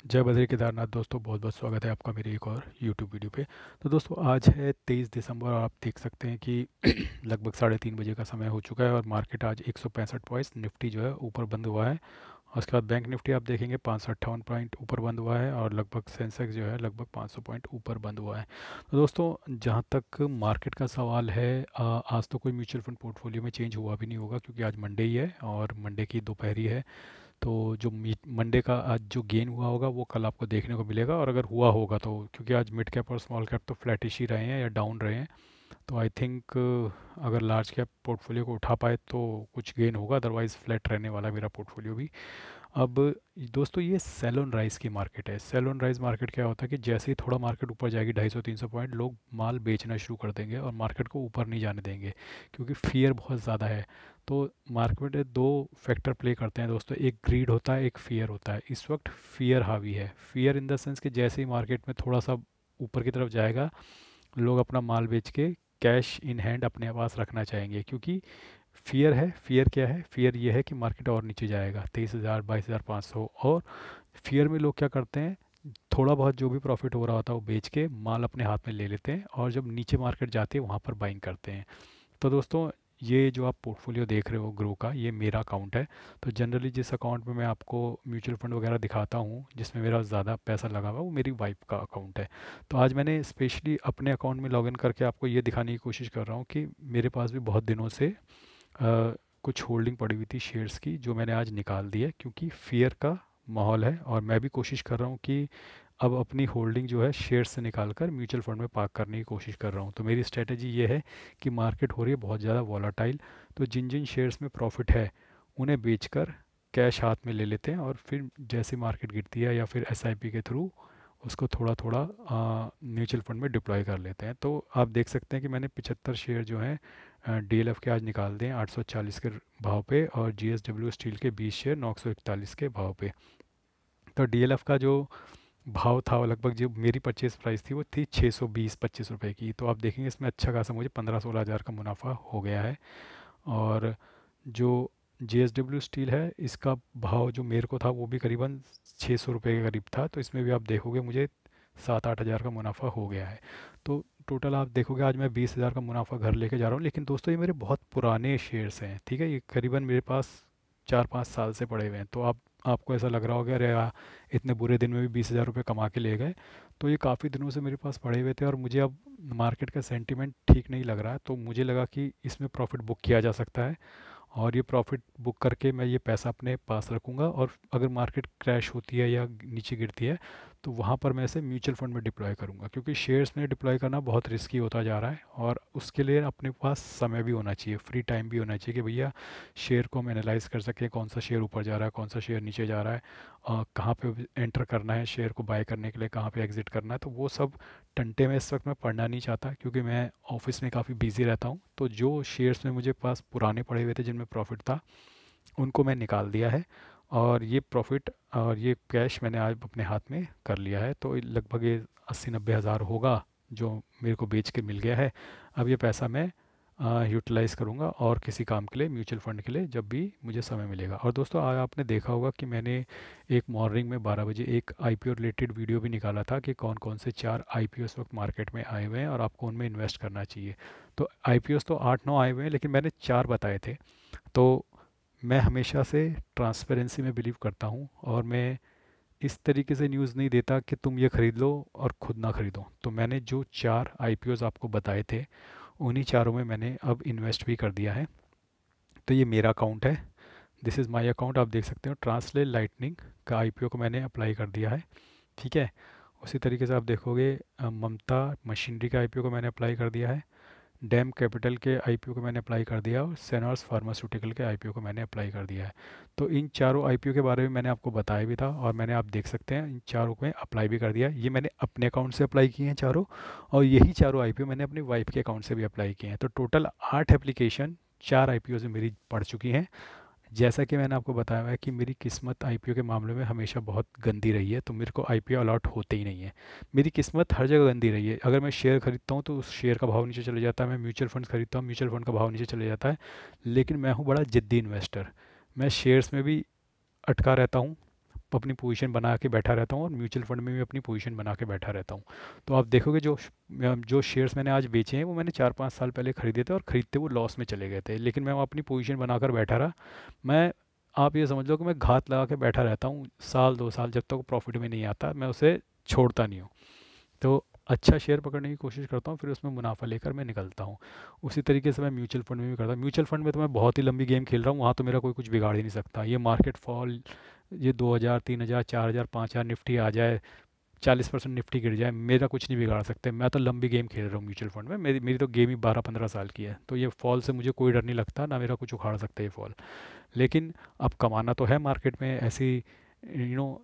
जय बद्री केदारनाथ दोस्तों, बहुत बहुत स्वागत है आपका मेरी एक और यूट्यूब वीडियो पे। तो दोस्तों आज है 23 दिसंबर और आप देख सकते हैं कि लगभग 3:30 बजे का समय हो चुका है और मार्केट आज 165 पॉइंट्स निफ्टी जो है ऊपर बंद हुआ है। और उसके बाद बैंक निफ्टी आप देखेंगे 558 पॉइंट ऊपर बंद हुआ है और लगभग सेंसेक्स जो है लगभग 500 पॉइंट ऊपर बंद हुआ है। तो दोस्तों जहाँ तक मार्केट का सवाल है, आज तो कोई म्यूचुअल फंड पोर्टफोलियो में चेंज हुआ भी नहीं होगा क्योंकि आज मंडे ही है और मंडे की दोपहरी है। तो जो मंडे का आज जो गेन हुआ होगा वो कल आपको देखने को मिलेगा, और अगर हुआ होगा तो क्योंकि आज मिड कैप और स्मॉल कैप तो फ्लैटिश ही रहे हैं या डाउन रहे हैं, तो आई थिंक अगर लार्ज कैप पोर्टफोलियो को उठा पाए तो कुछ गेन होगा, अदरवाइज़ फ्लैट रहने वाला है मेरा पोर्टफोलियो भी। अब दोस्तों ये सेल ऑन राइज की मार्केट है। सेल ऑन राइज मार्केट क्या होता है कि जैसे ही थोड़ा मार्केट ऊपर जाएगी 250-300 पॉइंट, लोग माल बेचना शुरू कर देंगे और मार्केट को ऊपर नहीं जाने देंगे क्योंकि फियर बहुत ज़्यादा है। तो मार्केट में दो फैक्टर प्ले करते हैं दोस्तों, एक ग्रीड होता है, एक फियर होता है। इस वक्त फियर हावी है। फियर इन द सेंस कि जैसे ही मार्केट में थोड़ा सा ऊपर की तरफ जाएगा, लोग अपना माल बेच के कैश इन हैंड अपने पास रखना चाहेंगे क्योंकि फियर है। फियर क्या है? फियर ये है कि मार्केट और नीचे जाएगा 23,000 22,500, और फियर में लोग क्या करते हैं, थोड़ा बहुत जो भी प्रॉफिट हो रहा होता है वो बेच के माल अपने हाथ में ले लेते हैं और जब नीचे मार्केट जाती है वहाँ पर बाइंग करते हैं। तो दोस्तों ये जो आप पोर्टफोलियो देख रहे हो ग्रो का, ये मेरा अकाउंट है। तो जनरली जिस अकाउंट में मैं आपको म्यूचुअल फंड वगैरह दिखाता हूँ जिसमें मेरा ज़्यादा पैसा लगा हुआ है, वो मेरी वाइफ का अकाउंट है। तो आज मैंने स्पेशली अपने अकाउंट में लॉगिन करके आपको ये दिखाने की कोशिश कर रहा हूँ कि मेरे पास भी बहुत दिनों से कुछ होल्डिंग पड़ी हुई थी शेयर्स की, जो मैंने आज निकाल दी है क्योंकि फियर का माहौल है और मैं भी कोशिश कर रहा हूँ कि अब अपनी होल्डिंग जो है शेयर्स से निकाल कर म्यूचुअल फंड में पार्क करने की कोशिश कर रहा हूँ। तो मेरी स्ट्रेटजी ये है कि मार्केट हो रही है बहुत ज़्यादा वॉलाटाइल, तो जिन जिन शेयर्स में प्रॉफिट है उन्हें बेचकर कैश हाथ में ले लेते हैं और फिर जैसे मार्केट गिरती है या फिर एसआईपी के थ्रू उसको थोड़ा थोड़ा म्यूचुअल फंड में डिप्लॉय कर लेते हैं। तो आप देख सकते हैं कि मैंने 75 शेयर जो हैं डीएलएफ के आज निकाल दिए 840 के भाव पे, और जीएसडब्ल्यू स्टील के 20 शेयर 941 के भाव पे। तो डीएलएफ का जो भाव था वो लगभग, जो मेरी परचेज प्राइस थी वो थी 620-25 रुपए की। तो आप देखेंगे इसमें अच्छा खासा मुझे 15-16 हज़ार का मुनाफा हो गया है। और जो जेएसडब्ल्यू स्टील है इसका भाव जो मेरे को था वो भी करीबन 600 रुपये के करीब था, तो इसमें भी आप देखोगे मुझे 7-8 हज़ार का मुनाफा हो गया है। तो टोटल आप देखोगे आज मैं 20 हज़ार का मुनाफा घर लेके जा रहा हूँ। लेकिन दोस्तों ये मेरे बहुत पुराने शेयर्स हैं, ठीक है, ये करीबन मेरे पास 4-5 साल से पड़े हुए हैं। तो आप आपको ऐसा लग रहा होगा अरे यार इतने बुरे दिन में भी 20 हज़ार रुपये कमा के ले गए। तो ये काफ़ी दिनों से मेरे पास पड़े हुए थे और मुझे अब मार्केट का सेंटीमेंट ठीक नहीं लग रहा है, तो मुझे लगा कि इसमें प्रॉफिट बुक किया जा सकता है और ये प्रॉफिट बुक करके मैं ये पैसा अपने पास रखूँगा, और अगर मार्केट क्रैश होती है या नीचे गिरती है तो वहाँ पर मैं इसे म्यूचुअल फंड में डिप्लॉय करूँगा, क्योंकि शेयर्स में डिप्लॉय करना बहुत रिस्की होता जा रहा है और उसके लिए अपने पास समय भी होना चाहिए, फ्री टाइम भी होना चाहिए कि भैया शेयर को हम एनालाइज कर सकें, कौन सा शेयर ऊपर जा रहा है, कौन सा शेयर नीचे जा रहा है, कहाँ पे एंटर करना है शेयर को बाय करने के लिए, कहाँ पे एग्जिट करना है। तो वो सब टंटे में इस वक्त मैं पढ़ना नहीं चाहता क्योंकि मैं ऑफिस में काफ़ी बिजी रहता हूँ। तो जो शेयर्स में मुझे पास पुराने पड़े हुए थे जिनमें प्रॉफिट था उनको मैं निकाल दिया है, और ये प्रॉफिट और ये कैश मैंने आज अपने हाथ में कर लिया है। तो लगभग ये 80-90 हज़ार होगा जो मेरे को बेच के मिल गया है। अब ये पैसा मैं यूटिलाइज़ करूँगा और किसी काम के लिए, म्यूचुअल फ़ंड के लिए, जब भी मुझे समय मिलेगा। और दोस्तों आज आपने देखा होगा कि मैंने एक मॉर्निंग में 12 बजे एक आईपीओ रिलेटेड वीडियो भी निकाला था कि कौन कौन से 4 आईपीओ इस वक्त मार्केट में आए हुए हैं और आपको उनमें इन्वेस्ट करना चाहिए। तो आईपीओस तो 8-9 आए हुए हैं लेकिन मैंने 4 बताए थे। तो मैं हमेशा से ट्रांसपेरेंसी में बिलीव करता हूँ और मैं इस तरीके से न्यूज़ नहीं देता कि तुम ये खरीद लो और खुद ना खरीदो। तो मैंने जो 4 आईपीओस आपको बताए थे उन्हीं चारों में मैंने अब इन्वेस्ट भी कर दिया है। तो ये मेरा अकाउंट है, दिस इज़ माय अकाउंट। आप देख सकते हो ट्रांसलेट लाइटनिंग का आईपीओ को मैंने अप्लाई कर दिया है, ठीक है। उसी तरीके से आप देखोगे ममता मशीनरी का आईपीओ को मैंने अप्लाई कर दिया है, डैम कैपिटल के आईपीओ को मैंने अप्लाई कर दिया और सेनॉर्स फार्मास्यूटिकल के आईपीओ को मैंने अप्लाई कर दिया है। तो इन चारों आईपीओ के बारे में मैंने आपको बताया भी था और मैंने, आप देख सकते हैं, इन चारों को मैं अप्लाई भी कर दिया। ये मैंने अपने अकाउंट से अप्लाई किए हैं चारों, और यही चारों आईपीओ मैंने अपनी वाइफ के अकाउंट से भी अप्लाई किए हैं। तो टोटल 8 एप्लीकेशन 4 आईपीओ से मेरी पड़ चुकी हैं। जैसा कि मैंने आपको बताया है कि मेरी किस्मत आईपीओ के मामले में हमेशा बहुत गंदी रही है, तो मेरे को आईपीओ अलॉट होते ही नहीं है। मेरी किस्मत हर जगह गंदी रही है। अगर मैं शेयर खरीदता हूँ तो उस शेयर का भाव नीचे चले जाता है, मैं म्यूचुअल फंड खरीदता हूँ म्यूचुअल फंड का भाव नीचे चले जाता है। लेकिन मैं हूँ बड़ा जिद्दी इन्वेस्टर, मैं शेयर्स में भी अटका रहता हूँ, अपनी पोजीशन बना के बैठा रहता हूँ और म्यूचुअल फंड में भी अपनी पोजीशन बना के बैठा रहता हूँ। तो आप देखोगे जो शेयर्स मैंने आज बेचे हैं वो मैंने 4-5 साल पहले खरीदे थे और ख़रीदते वो लॉस में चले गए थे, लेकिन मैं वो अपनी पोजीशन बनाकर बैठा रहा। मैं आप ये समझ लो कि मैं घात लगा के बैठा रहता हूँ साल 2 साल, जब तक प्रॉफिट में नहीं आता मैं उसे छोड़ता नहीं हूँ। तो अच्छा शेयर पकड़ने की कोशिश करता हूँ, फिर उसमें मुनाफा लेकर मैं निकलता हूँ। उसी तरीके से मैं म्यूचुअल फंड में भी करता हूँ। म्यूचुअल फंड में तो मैं बहुत ही लंबी गेम खेल रहा हूँ, वहाँ तो मेरा कोई कुछ बिगाड़ ही नहीं सकता। ये मार्केट फॉल, ये 2,000 3,000 4,000 5,000 निफ्टी आ जाए, 40% निफ्टी गिर जाए, मेरा कुछ नहीं बिगाड़ सकते। मैं तो लंबी गेम खेल रहा हूँ म्यूचुअल फंड में, मेरी मेरी तो गेम ही 12-15 साल की है। तो ये फॉल से मुझे कोई डर नहीं लगता, ना मेरा कुछ उखाड़ सकता है ये फॉल। लेकिन अब कमाना तो है मार्केट में, ऐसी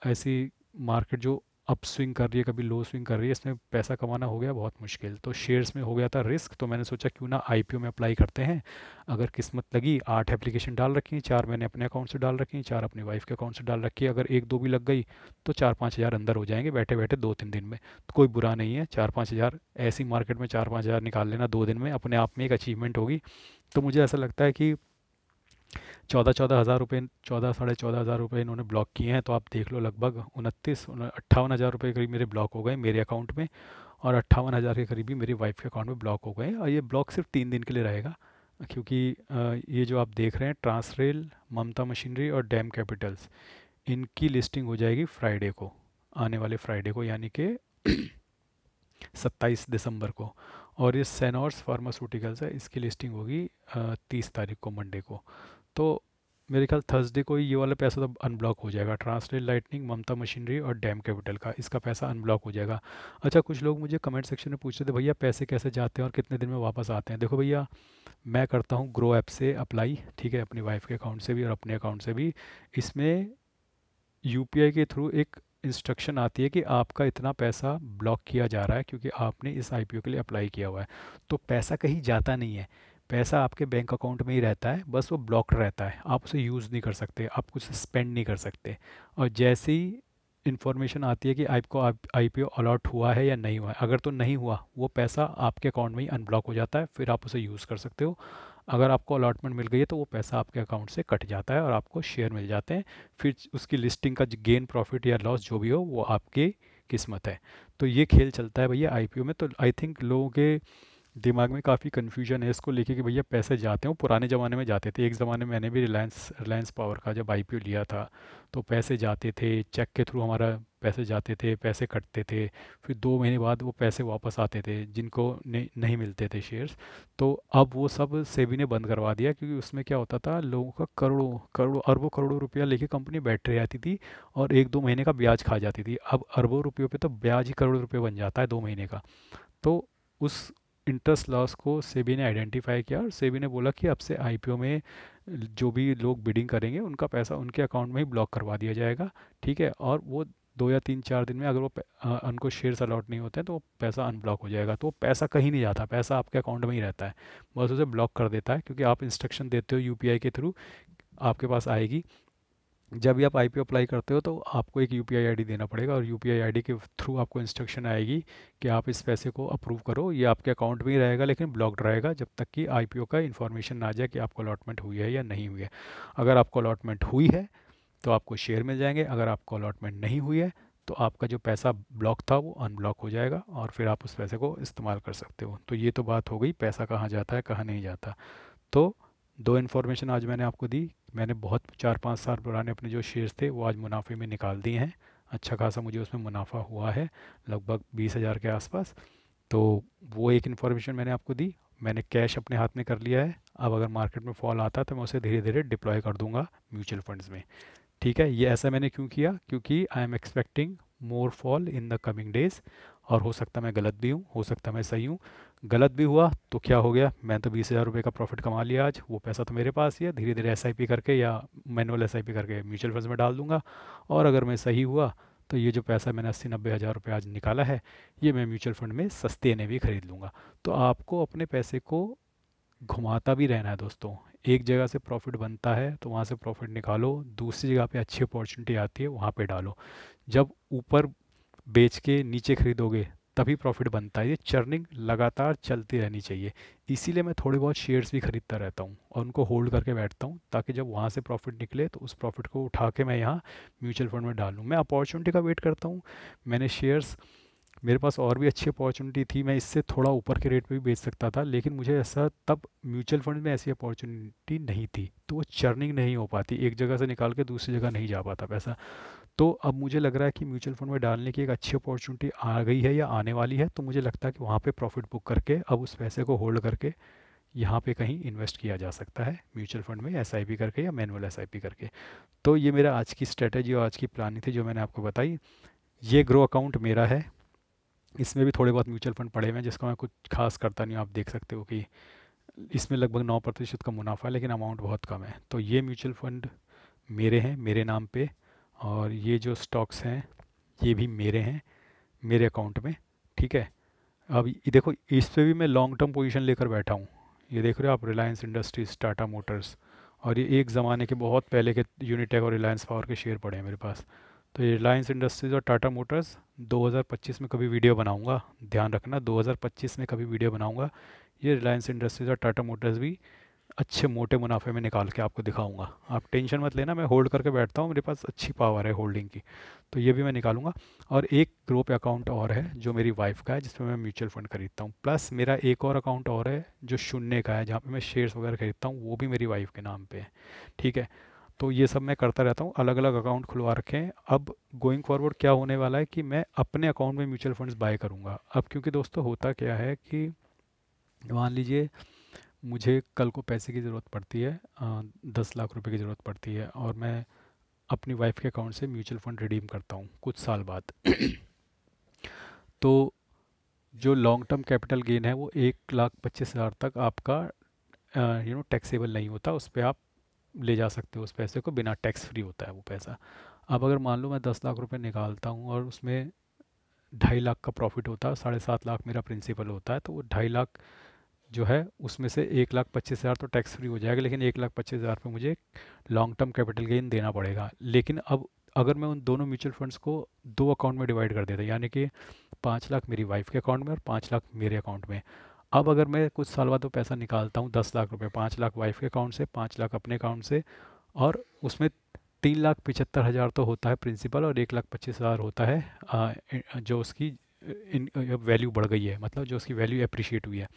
ऐसी मार्केट जो अप स्विंग कर रही है, कभी लो स्विंग कर रही है, इसमें पैसा कमाना हो गया बहुत मुश्किल। तो शेयर्स में हो गया था रिस्क, तो मैंने सोचा क्यों ना आईपीओ में अप्लाई करते हैं। अगर किस्मत लगी, 8 एप्लीकेशन डाल रखी हैं, 4 मैंने अपने अकाउंट से डाल रखी हैं, 4 अपनी वाइफ के अकाउंट से डाल रखी है। अगर 1-2 भी लग गई तो 4-5 हज़ार अंदर हो जाएंगे बैठे बैठे 2-3 दिन में। तो कोई बुरा नहीं है, 4-5 हज़ार ऐसी मार्केट में 4-5 हज़ार निकाल लेना 2 दिन में अपने आप में एक अचीवमेंट होगी। तो मुझे ऐसा लगता है कि 14-14 हज़ार रुपये, 14-14.5 हज़ार रुपये इन्होंने ब्लॉक किए हैं। तो आप देख लो लगभग 58 हज़ार रुपये करीब मेरे ब्लॉक हो गए मेरे अकाउंट में, और 58 हज़ार के करीब भी मेरी वाइफ के अकाउंट में ब्लॉक हो गए हैं। और ये ब्लॉक सिर्फ 3 दिन के लिए रहेगा, क्योंकि ये जो आप देख रहे हैं ट्रांसरेल, ममता मशीनरी और डैम कैपिटल्स, इनकी लिस्टिंग हो जाएगी फ्राइडे को, आने वाले फ्राइडे को, यानी कि 27 दिसंबर को। और ये सेनॉर्स फार्मास्यूटिकल्स है, इसकी लिस्टिंग होगी 30 तारीख को, मंडे को। तो मेरे ख्याल थर्सडे को ही ये वाला पैसा तो अनब्लॉक हो जाएगा, ट्रांसलेट लाइटनिंग, ममता मशीनरी और डैम कैपिटल का, इसका पैसा अनब्लॉक हो जाएगा। अच्छा, कुछ लोग मुझे कमेंट सेक्शन में पूछ रहे थे भैया पैसे कैसे जाते हैं और कितने दिन में वापस आते हैं। देखो भैया, मैं करता हूँ ग्रो ऐप से अप्लाई, ठीक है, अपनी वाइफ के अकाउंट से भी और अपने अकाउंट से भी। इसमें यूपीआई के थ्रू एक इंस्ट्रक्शन आती है कि आपका इतना पैसा ब्लॉक किया जा रहा है क्योंकि आपने इस आईपीओ के लिए अप्लाई किया हुआ है। तो पैसा कहीं जाता नहीं है, पैसा आपके बैंक अकाउंट में ही रहता है, बस वो ब्लॉक्ड रहता है, आप उसे यूज़ नहीं कर सकते, आप कुछ स्पेंड नहीं कर सकते। और जैसे ही इन्फॉर्मेशन आती है कि आपको आईपीओ अलॉट हुआ है या नहीं हुआ है, अगर तो नहीं हुआ, वो पैसा आपके अकाउंट में ही अनब्लॉक हो जाता है, फिर आप उसे यूज़ कर सकते हो। अगर आपको अलॉटमेंट मिल गई है तो वो पैसा आपके अकाउंट से कट जाता है और आपको शेयर मिल जाते हैं। फिर उसकी लिस्टिंग का गेन प्रॉफिट या लॉस जो भी हो वो आपकी किस्मत है। तो ये खेल चलता है भैया आईपीओ में। तो आई थिंक लोगों के दिमाग में काफ़ी कन्फ्यूजन है इसको लेके कि भैया पैसे जाते हैं, पुराने ज़माने में जाते थे। एक ज़माने में मैंने भी रिलायंस रिलायंस पावर का जब आईपीओ लिया था तो पैसे जाते थे, चेक के थ्रू हमारा पैसे जाते थे, पैसे कटते थे, फिर 2 महीने बाद वो पैसे वापस आते थे जिनको नहीं मिलते थे शेयर्स। तो अब वो सब सेबी ने बंद करवा दिया, क्योंकि उसमें क्या होता था, लोगों का करोड़ों करोड़ों अरबों करोड़ों रुपया लेके कंपनी बैठ रहती थी और 1-2 महीने का ब्याज खा जाती थी। अब अरबों रुपयों पे तो ब्याज ही करोड़ों रुपये बन जाता है 2 महीने का। तो उस इंटरेस्ट लॉस को सेबी ने आइडेंटिफाई किया और सेबी ने बोला कि अब से आईपीओ में जो भी लोग बिडिंग करेंगे उनका पैसा उनके अकाउंट में ही ब्लॉक करवा दिया जाएगा, ठीक है। और वो 2 या 3-4 दिन में अगर वो उनको शेयर्स अलॉट नहीं होते हैं तो वो पैसा अनब्लॉक हो जाएगा। तो वो पैसा कहीं नहीं जाता, पैसा आपके अकाउंट में ही रहता है, बस उसे ब्लॉक कर देता है, क्योंकि आप इंस्ट्रक्शन देते हो यूपीआई के थ्रू, आपके पास आएगी। जब भी आप आईपीओ अप्लाई करते हो तो आपको एक यूपीआई आईडी देना पड़ेगा और यूपीआई आईडी के थ्रू आपको इंस्ट्रक्शन आएगी कि आप इस पैसे को अप्रूव करो। ये आपके अकाउंट में ही रहेगा लेकिन ब्लॉक्ड रहेगा जब तक कि आईपीओ का इन्फॉर्मेशन ना आ जाए कि आपको अलॉटमेंट हुई है या नहीं हुई है। अगर आपको अलॉटमेंट हुई है तो आपको शेयर मिल जाएंगे, अगर आपको अलॉटमेंट नहीं हुई है तो आपका जो पैसा ब्लॉक था वो अनब्लॉक हो जाएगा और फिर आप उस पैसे को इस्तेमाल कर सकते हो। तो ये तो बात हो गई पैसा कहाँ जाता है कहाँ नहीं जाता। तो 2 इन्फॉर्मेशन आज मैंने आपको दी। मैंने बहुत 4-5 साल पुराने अपने जो शेयर्स थे वो आज मुनाफे में निकाल दिए हैं, अच्छा खासा मुझे उसमें मुनाफा हुआ है, लगभग 20,000 के आसपास। तो वो एक इन्फॉर्मेशन मैंने आपको दी। मैंने कैश अपने हाथ में कर लिया है, अब अगर मार्केट में फॉल आता है तो मैं उसे धीरे धीरे डिप्लॉय कर दूंगा म्यूचुअल फंड्स में, ठीक है। ये ऐसा मैंने क्यों किया, क्योंकि I am expecting more fall in the coming days, और हो सकता मैं गलत भी हूँ, हो सकता मैं सही हूँ। गलत भी हुआ तो क्या हो गया, मैं तो 20,000 रुपये का प्रॉफिट कमा लिया आज, वो पैसा तो मेरे पास ही है, धीरे धीरे एसआईपी करके या मैनुअल एसआईपी करके म्यूचुअल फंड्स में डाल दूंगा। और अगर मैं सही हुआ तो ये जो पैसा मैंने 80-90 हज़ार रुपये आज निकाला है ये मैं म्यूचुअल फंड में सस्ते ने भी खरीद लूँगा। तो आपको अपने पैसे को घुमाता भी रहना है दोस्तों। एक जगह से प्रॉफिट बनता है तो वहाँ से प्रॉफिट निकालो, दूसरी जगह पे अच्छी अपॉर्चुनिटी आती है वहाँ पे डालो। जब ऊपर बेच के नीचे खरीदोगे तभी प्रॉफिट बनता है। ये चर्निंग लगातार चलती रहनी चाहिए। इसीलिए मैं थोड़े बहुत शेयर्स भी खरीदता रहता हूँ और उनको होल्ड करके बैठता हूँ, ताकि जब वहाँ से प्रॉफिट निकले तो उस प्रॉफिट को उठा के मैं यहाँ म्यूचुअल फंड में डालूँ। मैं अपॉर्चुनिटी का वेट करता हूँ। मैंने शेयर्स, मेरे पास और भी अच्छी अपॉर्चुनिटी थी, मैं इससे थोड़ा ऊपर के रेट पे भी बेच सकता था, लेकिन मुझे ऐसा तब म्यूचुअल फंड में ऐसी अपॉर्चुनिटी नहीं थी, तो वो चर्निंग नहीं हो पाती, एक जगह से निकाल के दूसरी जगह नहीं जा पाता पैसा। तो अब मुझे लग रहा है कि म्यूचुअल फंड में डालने की एक अच्छी अपॉर्चुनिटी आ गई है या आने वाली है, तो मुझे लगता है कि वहाँ पे प्रॉफिट बुक करके अब उस पैसे को होल्ड करके यहाँ पे कहीं इन्वेस्ट किया जा सकता है म्यूचुअल फंड में, एसआईपी करके या मैनुअल एसआईपी करके। तो ये मेरा आज की स्ट्रेटेजी और आज की प्लानिंग थी जो मैंने आपको बताई। ये ग्रो अकाउंट मेरा है, इसमें भी थोड़े बहुत म्यूचुअल फंड पड़े हुए हैं जिसका मैं कुछ खास करता नहीं हूँ। आप देख सकते हो कि इसमें लगभग 9% का मुनाफा है, लेकिन अमाउंट बहुत कम है। तो ये म्यूचुअल फंड मेरे हैं, मेरे नाम पे, और ये जो स्टॉक्स हैं ये भी मेरे हैं, मेरे अकाउंट में। ठीक है। अब ये देखो, इस पे भी मैं लॉन्ग टर्म पोजीशन लेकर बैठा हूँ। ये देख रहे हो आप, रिलायंस इंडस्ट्रीज, टाटा मोटर्स, और ये एक ज़माने के बहुत पहले के यूनिटेक और रिलायंस पावर के शेयर पड़े हैं मेरे पास। तो ये रिलायंस इंडस्ट्रीज़ और टाटा मोटर्स 2025 में कभी वीडियो बनाऊंगा, ध्यान रखना 2025 में कभी वीडियो बनाऊंगा। ये रिलायंस इंडस्ट्रीज़ और टाटा मोटर्स भी अच्छे मोटे मुनाफे में निकाल के आपको दिखाऊंगा। आप टेंशन मत लेना, मैं होल्ड करके बैठता हूँ, मेरे पास अच्छी पावर है होल्डिंग की, तो ये भी मैं निकालूंगा। और एक ग्रो पे अकाउंट और है जो मेरी वाइफ का है, जिसमें मैं म्यूचुअल फंड खरीदता हूँ। प्लस मेरा एक और अकाउंट और है जो शून्य का है, जहाँ पे मैं शेयर्स वगैरह खरीदता हूँ, वो भी मेरी वाइफ के नाम पे है। ठीक है। तो ये सब मैं करता रहता हूँ, अलग अलग अकाउंट खुलवा रखे हैं। अब गोइंग फॉरवर्ड क्या होने वाला है कि मैं अपने अकाउंट में म्यूचुअल फंड्स बाय करूँगा अब, क्योंकि दोस्तों होता क्या है कि मान लीजिए मुझे कल को पैसे की ज़रूरत पड़ती है, 10 लाख रुपए की ज़रूरत पड़ती है, और मैं अपनी वाइफ के अकाउंट से म्यूचुअल फंड रिडीम करता हूँ कुछ साल बाद। तो जो लॉन्ग टर्म कैपिटल गेन है वो 1,25,000 तक आपका टैक्सेबल नहीं होता, उस पर आप ले जा सकते हो उस पैसे को, बिना टैक्स फ्री होता है वो पैसा। अब अगर मान लो मैं 10 लाख रुपए निकालता हूँ और उसमें 2.5 लाख का प्रॉफिट होता है, 7.5 लाख मेरा प्रिंसिपल होता है, तो वो 2.5 लाख जो है उसमें से 1,25,000 तो टैक्स फ्री हो जाएगा, लेकिन 1,25,000 पे मुझे लॉन्ग टर्म कैपिटल गेन देना पड़ेगा। लेकिन अब अगर मैं उन दोनों म्यूचुअल फंड्स को दो अकाउंट में डिवाइड कर देता, यानी कि 5 लाख मेरी वाइफ के अकाउंट में और 5 लाख मेरे अकाउंट में। अब अगर मैं कुछ साल बाद वो पैसा निकालता हूँ, 10 लाख रुपए, 5 लाख वाइफ के अकाउंट से, 5 लाख अपने अकाउंट से, और उसमें 3,75,000 तो होता है प्रिंसिपल और 1,25,000 होता है जो उसकी वैल्यू बढ़ गई है, मतलब जो उसकी वैल्यू अप्रिशिएट हुई है।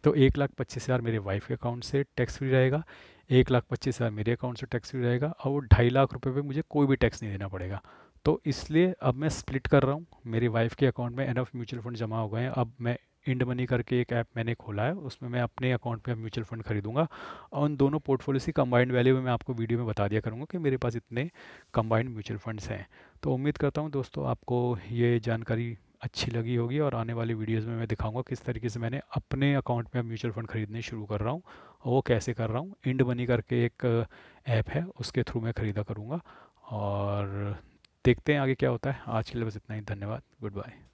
तो 1,25,000 मेरे वाइफ के अकाउंट से टैक्स फ्री रहेगा, 1,25,000 मेरे अकाउंट से टैक्स फ्री रहेगा, और वो 2.5 लाख रुपए पे मुझे कोई भी टैक्स नहीं देना पड़ेगा। तो इसलिए अब मैं स्प्लिट कर रहा हूँ, मेरी वाइफ के अकाउंट में एनफ म्यूचुअल फंड जमा हो गए हैं। अब मैं इंड मनी करके एक ऐप मैंने खोला है, उसमें मैं अपने अकाउंट पे म्यूचुअल फंड खरीदूंगा, और उन दोनों पोर्टफोलियो की कंबाइंड वैल्यू में मैं आपको वीडियो में बता दिया करूँगा कि मेरे पास इतने कंबाइंड म्यूचुअल फंड्स हैं। तो उम्मीद करता हूँ दोस्तों आपको ये जानकारी अच्छी लगी होगी, और आने वाली वीडियोस में मैं दिखाऊंगा किस तरीके से मैंने अपने अकाउंट में म्यूचुअल फंड खरीदने शुरू कर रहा हूँ, और वो कैसे कर रहा हूँ। इंड मनी करके एक ऐप है, उसके थ्रू मैं ख़रीदा करूँगा, और देखते हैं आगे क्या होता है। आज के लिए बस इतना ही, धन्यवाद, गुड बाय।